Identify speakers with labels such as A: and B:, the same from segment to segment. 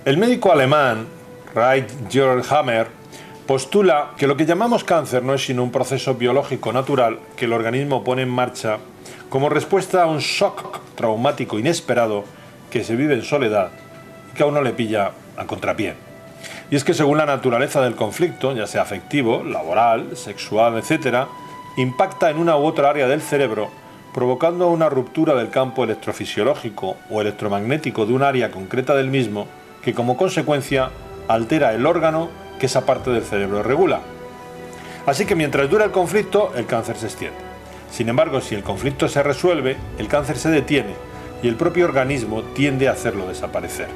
A: El médico alemán Georg Hammer postula que lo que llamamos cáncer no es sino un proceso biológico natural que el organismo pone en marcha como respuesta a un shock traumático inesperado que se vive en soledad y que a uno le pilla a contrapié. Y es que según la naturaleza del conflicto, ya sea afectivo, laboral, sexual, etc., impacta en una u otra área del cerebro, provocando una ruptura del campo electrofisiológico o electromagnético de un área concreta del mismo, que como consecuencia altera el órgano que esa parte del cerebro regula. Así que mientras dura el conflicto, el cáncer se extiende. Sin embargo, si el conflicto se resuelve, el cáncer se detiene y el propio organismo tiende a hacerlo desaparecer.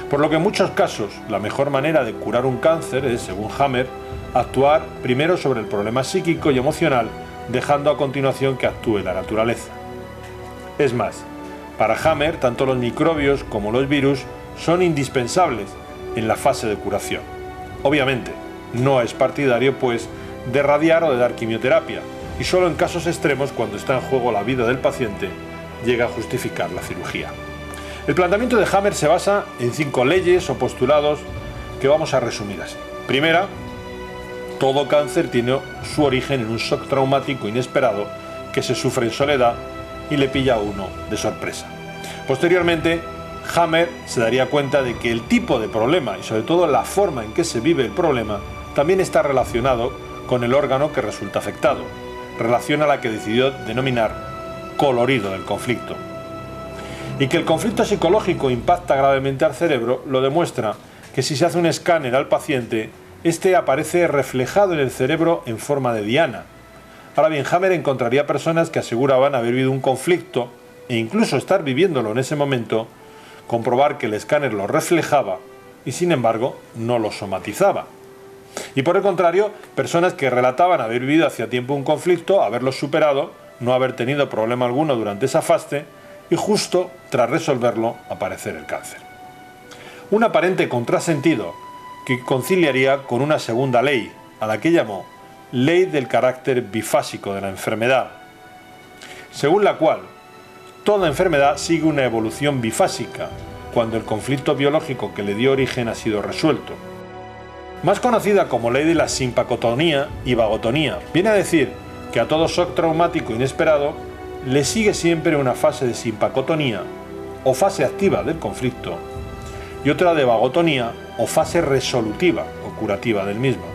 A: Por lo que en muchos casos, la mejor manera de curar un cáncer es, según Hammer, actuar primero sobre el problema psíquico y emocional, dejando a continuación que actúe la naturaleza. Es más, para Hammer, tanto los microbios como los virus son indispensables en la fase de curación. Obviamente, no es partidario, pues, de radiar o de dar quimioterapia, y solo en casos extremos, cuando está en juego la vida del paciente, llega a justificar la cirugía. El planteamiento de Hammer se basa en 5 leyes o postulados que vamos a resumir así. Primera, todo cáncer tiene su origen en un shock traumático inesperado que se sufre en soledad y le pilla a uno de sorpresa. Posteriormente, Hammer se daría cuenta de que el tipo de problema y sobre todo la forma en que se vive el problema también está relacionado con el órgano que resulta afectado, relación a la que decidió denominar colorido del conflicto. Y que el conflicto psicológico impacta gravemente al cerebro lo demuestra que si se hace un escáner al paciente, este aparece reflejado en el cerebro en forma de diana. Ahora bien, Hammer encontraría personas que aseguraban haber vivido un conflicto e incluso estar viviéndolo en ese momento, comprobar que el escáner lo reflejaba y sin embargo no lo somatizaba. Y por el contrario, personas que relataban haber vivido hacía tiempo un conflicto, haberlo superado, no haber tenido problema alguno durante esa fase y justo tras resolverlo aparecer el cáncer. Un aparente contrasentido que conciliaría con una segunda ley, a la que llamó ley del carácter bifásico de la enfermedad, según la cual toda enfermedad sigue una evolución bifásica cuando el conflicto biológico que le dio origen ha sido resuelto. Más conocida como ley de la simpacotonía y vagotonía, viene a decir que a todo shock traumático inesperado le sigue siempre una fase de simpacotonía o fase activa del conflicto y otra de vagotonía o fase resolutiva o curativa del mismo.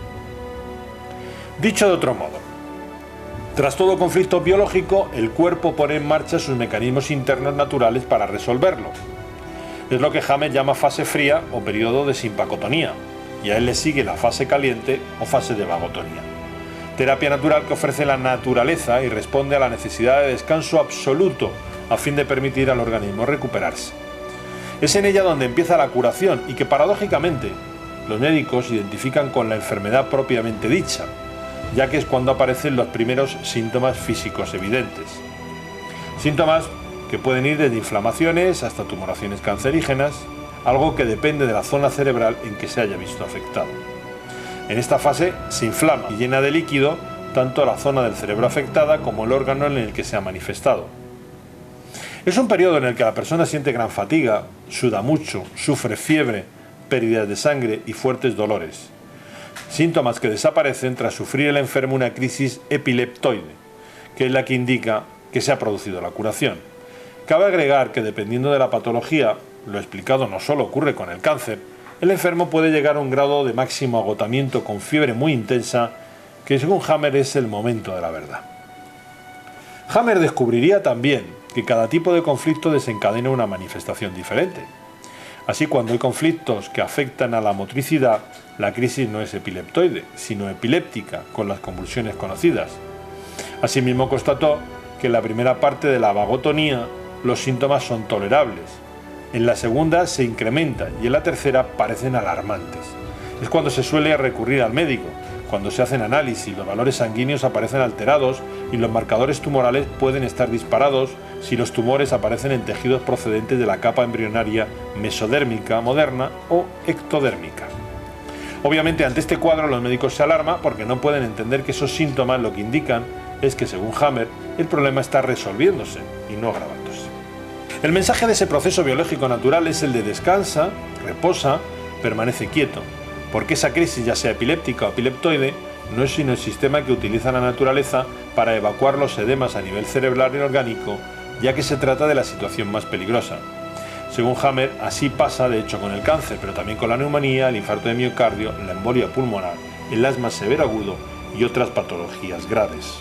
A: Dicho de otro modo, tras todo conflicto biológico, el cuerpo pone en marcha sus mecanismos internos naturales para resolverlo. Es lo que Hammer llama fase fría o periodo de simpacotonía, y a él le sigue la fase caliente o fase de vagotonía. Terapia natural que ofrece la naturaleza y responde a la necesidad de descanso absoluto a fin de permitir al organismo recuperarse. Es en ella donde empieza la curación y que paradójicamente los médicos identifican con la enfermedad propiamente dicha, ya que es cuando aparecen los primeros síntomas físicos evidentes. Síntomas que pueden ir desde inflamaciones hasta tumoraciones cancerígenas, algo que depende de la zona cerebral en que se haya visto afectado. En esta fase se inflama y llena de líquido tanto la zona del cerebro afectada como el órgano en el que se ha manifestado. Es un periodo en el que la persona siente gran fatiga, suda mucho, sufre fiebre, pérdidas de sangre y fuertes dolores. Síntomas que desaparecen tras sufrir el enfermo una crisis epileptoide, que es la que indica que se ha producido la curación. Cabe agregar que dependiendo de la patología, lo explicado no solo ocurre con el cáncer, el enfermo puede llegar a un grado de máximo agotamiento con fiebre muy intensa, que según Hammer es el momento de la verdad. Hammer descubriría también que cada tipo de conflicto desencadena una manifestación diferente. Así, cuando hay conflictos que afectan a la motricidad, la crisis no es epileptoide, sino epiléptica, con las convulsiones conocidas. Asimismo, constató que en la primera parte de la vagotonía los síntomas son tolerables, en la segunda se incrementan y en la tercera parecen alarmantes. Es cuando se suele recurrir al médico. Cuando se hacen análisis, los valores sanguíneos aparecen alterados y los marcadores tumorales pueden estar disparados si los tumores aparecen en tejidos procedentes de la capa embrionaria mesodérmica moderna o ectodérmica. Obviamente, ante este cuadro los médicos se alarman porque no pueden entender que esos síntomas lo que indican es que, según Hammer, el problema está resolviéndose y no agravándose. El mensaje de ese proceso biológico natural es el de descansa, reposa, permanece quieto, porque esa crisis, ya sea epiléptica o epileptoide, no es sino el sistema que utiliza la naturaleza para evacuar los edemas a nivel cerebral y orgánico, ya que se trata de la situación más peligrosa. Según Hammer, así pasa de hecho con el cáncer, pero también con la neumonía, el infarto de miocardio, la embolia pulmonar, el asma severo agudo y otras patologías graves.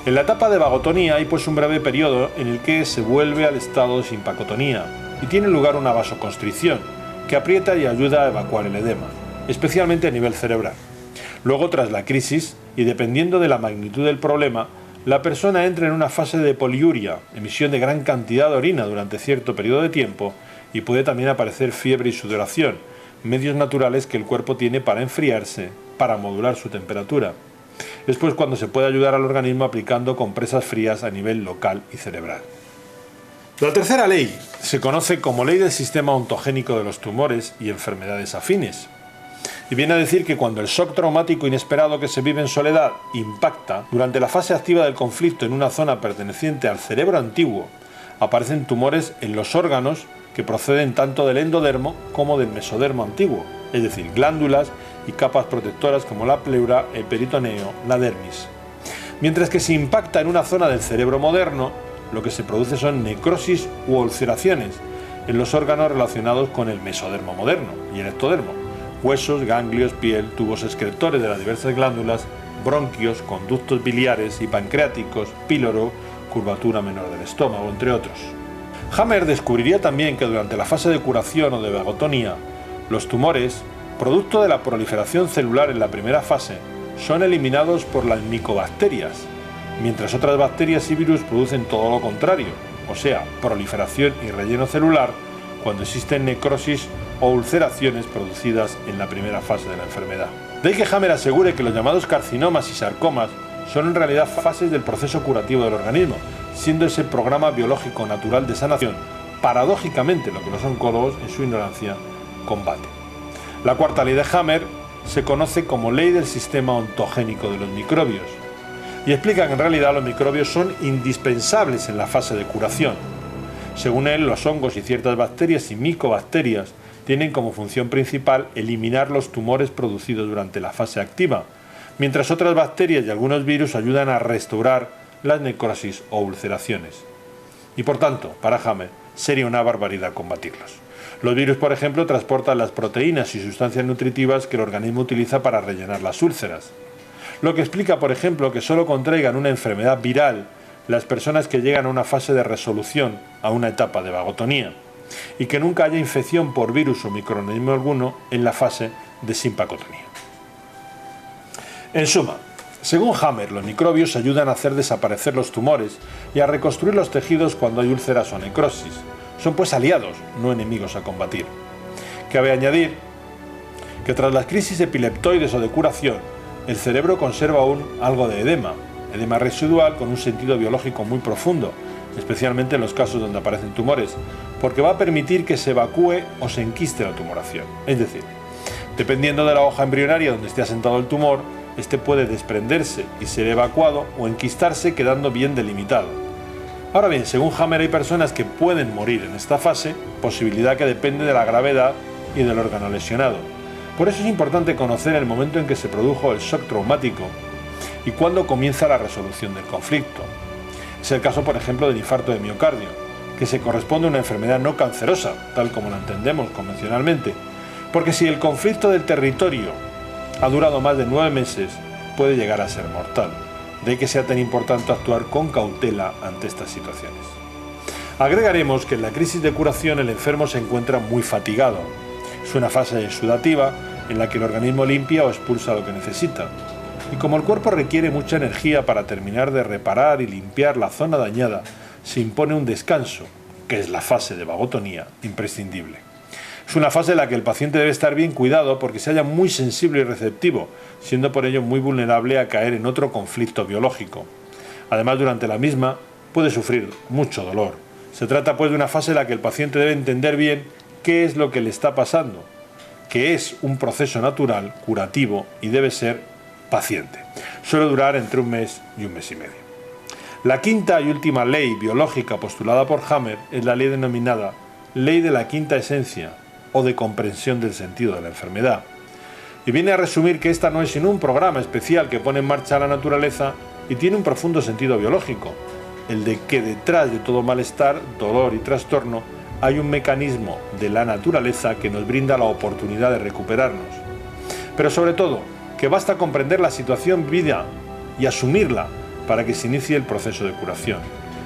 A: En la etapa de vagotonía hay pues un breve periodo en el que se vuelve al estado de simpacotonía y tiene lugar una vasoconstricción que aprieta y ayuda a evacuar el edema, especialmente a nivel cerebral. Luego, tras la crisis, y dependiendo de la magnitud del problema, la persona entra en una fase de poliuria, emisión de gran cantidad de orina durante cierto periodo de tiempo, y puede también aparecer fiebre y sudoración, medios naturales que el cuerpo tiene para enfriarse, para modular su temperatura. Es pues cuando se puede ayudar al organismo aplicando compresas frías a nivel local y cerebral. La tercera ley se conoce como ley del sistema ontogénico de los tumores y enfermedades afines. Y viene a decir que cuando el shock traumático inesperado que se vive en soledad impacta durante la fase activa del conflicto en una zona perteneciente al cerebro antiguo, aparecen tumores en los órganos que proceden tanto del endodermo como del mesodermo antiguo, es decir, glándulas y capas protectoras como la pleura, el peritoneo, la dermis. Mientras que si impacta en una zona del cerebro moderno, lo que se produce son necrosis u ulceraciones en los órganos relacionados con el mesodermo moderno y el ectodermo: huesos, ganglios, piel, tubos excretores de las diversas glándulas, bronquios, conductos biliares y pancreáticos, píloro, curvatura menor del estómago, entre otros. Hammer descubriría también que durante la fase de curación o de vagotonía, los tumores, producto de la proliferación celular en la primera fase, son eliminados por las micobacterias, mientras otras bacterias y virus producen todo lo contrario, o sea, proliferación y relleno celular, cuando existen necrosis o ulceraciones producidas en la primera fase de la enfermedad. De ahí que Hammer asegure que los llamados carcinomas y sarcomas son en realidad fases del proceso curativo del organismo, siendo ese programa biológico natural de sanación, paradójicamente, lo que los oncólogos, en su ignorancia, combaten. La cuarta ley de Hammer se conoce como ley del sistema ontogénico de los microbios, y explica que en realidad los microbios son indispensables en la fase de curación. Según él, los hongos y ciertas bacterias y micobacterias tienen como función principal eliminar los tumores producidos durante la fase activa, mientras otras bacterias y algunos virus ayudan a restaurar las necrosis o ulceraciones. Y por tanto, para Hammer, sería una barbaridad combatirlos. Los virus, por ejemplo, transportan las proteínas y sustancias nutritivas que el organismo utiliza para rellenar las úlceras. Lo que explica, por ejemplo, que solo contraigan una enfermedad viral las personas que llegan a una fase de resolución, a una etapa de vagotonía, y que nunca haya infección por virus o microorganismo alguno en la fase de simpacotonía. En suma, según Hammer, los microbios ayudan a hacer desaparecer los tumores y a reconstruir los tejidos cuando hay úlceras o necrosis. Son pues aliados, no enemigos a combatir. Cabe añadir que tras las crisis epileptoides o de curación, el cerebro conserva aún algo de edema residual con un sentido biológico muy profundo, especialmente en los casos donde aparecen tumores, porque va a permitir que se evacúe o se enquiste la tumoración. Es decir, dependiendo de la hoja embrionaria donde esté asentado el tumor, este puede desprenderse y ser evacuado o enquistarse quedando bien delimitado. Ahora bien, según Hammer, hay personas que pueden morir en esta fase, posibilidad que depende de la gravedad y del órgano lesionado. Por eso es importante conocer el momento en que se produjo el shock traumático y cuándo comienza la resolución del conflicto. Es el caso, por ejemplo, del infarto de miocardio, que se corresponde a una enfermedad no cancerosa, tal como la entendemos convencionalmente, porque si el conflicto del territorio ha durado más de 9 meses, puede llegar a ser mortal. De ahí que sea tan importante actuar con cautela ante estas situaciones. Agregaremos que en la crisis de curación el enfermo se encuentra muy fatigado. Es una fase exudativa en la que el organismo limpia o expulsa lo que necesita. Y como el cuerpo requiere mucha energía para terminar de reparar y limpiar la zona dañada, se impone un descanso, que es la fase de vagotonía, imprescindible. Es una fase en la que el paciente debe estar bien cuidado porque se halla muy sensible y receptivo, siendo por ello muy vulnerable a caer en otro conflicto biológico. Además, durante la misma puede sufrir mucho dolor. Se trata pues de una fase en la que el paciente debe entender bien qué es lo que le está pasando, que es un proceso natural, curativo y debe ser paciente. Suele durar entre un mes y un mes y medio. La quinta y última ley biológica postulada por Hammer es la ley denominada ley de la quinta esencia o de comprensión del sentido de la enfermedad. Y viene a resumir que esta no es sino un programa especial que pone en marcha la naturaleza y tiene un profundo sentido biológico, el de que detrás de todo malestar, dolor y trastorno hay un mecanismo de la naturaleza que nos brinda la oportunidad de recuperarnos. Pero sobre todo, que basta comprender la situación vivida y asumirla para que se inicie el proceso de curación,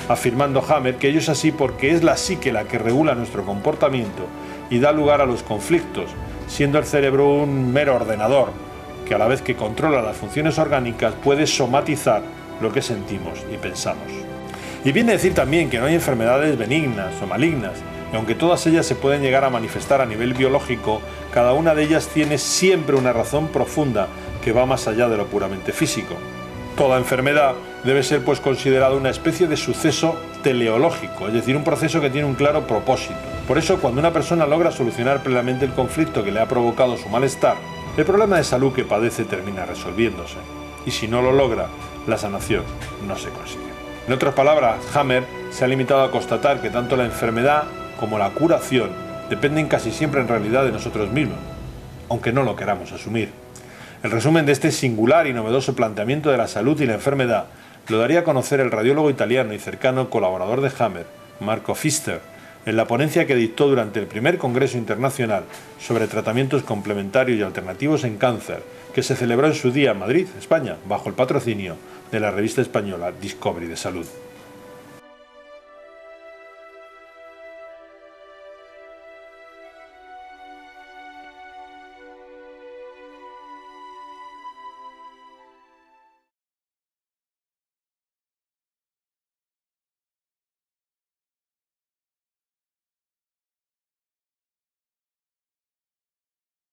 A: afirmando Hammer que ello es así porque es la psique la que regula nuestro comportamiento y da lugar a los conflictos, siendo el cerebro un mero ordenador, que a la vez que controla las funciones orgánicas puede somatizar lo que sentimos y pensamos. Y viene a decir también que no hay enfermedades benignas o malignas, y aunque todas ellas se pueden llegar a manifestar a nivel biológico, cada una de ellas tiene siempre una razón profunda que va más allá de lo puramente físico. Toda enfermedad debe ser pues considerada una especie de suceso teleológico, es decir, un proceso que tiene un claro propósito. Por eso, cuando una persona logra solucionar plenamente el conflicto que le ha provocado su malestar, el problema de salud que padece termina resolviéndose. Y si no lo logra, la sanación no se consigue. En otras palabras, Hammer se ha limitado a constatar que tanto la enfermedad como la curación dependen casi siempre en realidad de nosotros mismos, aunque no lo queramos asumir. El resumen de este singular y novedoso planteamiento de la salud y la enfermedad lo daría a conocer el radiólogo italiano y cercano colaborador de Hammer, Marco Pfister, en la ponencia que dictó durante el primer Congreso Internacional sobre tratamientos complementarios y alternativos en cáncer, que se celebró en su día en Madrid, España, bajo el patrocinio de la revista española Discovery de Salud.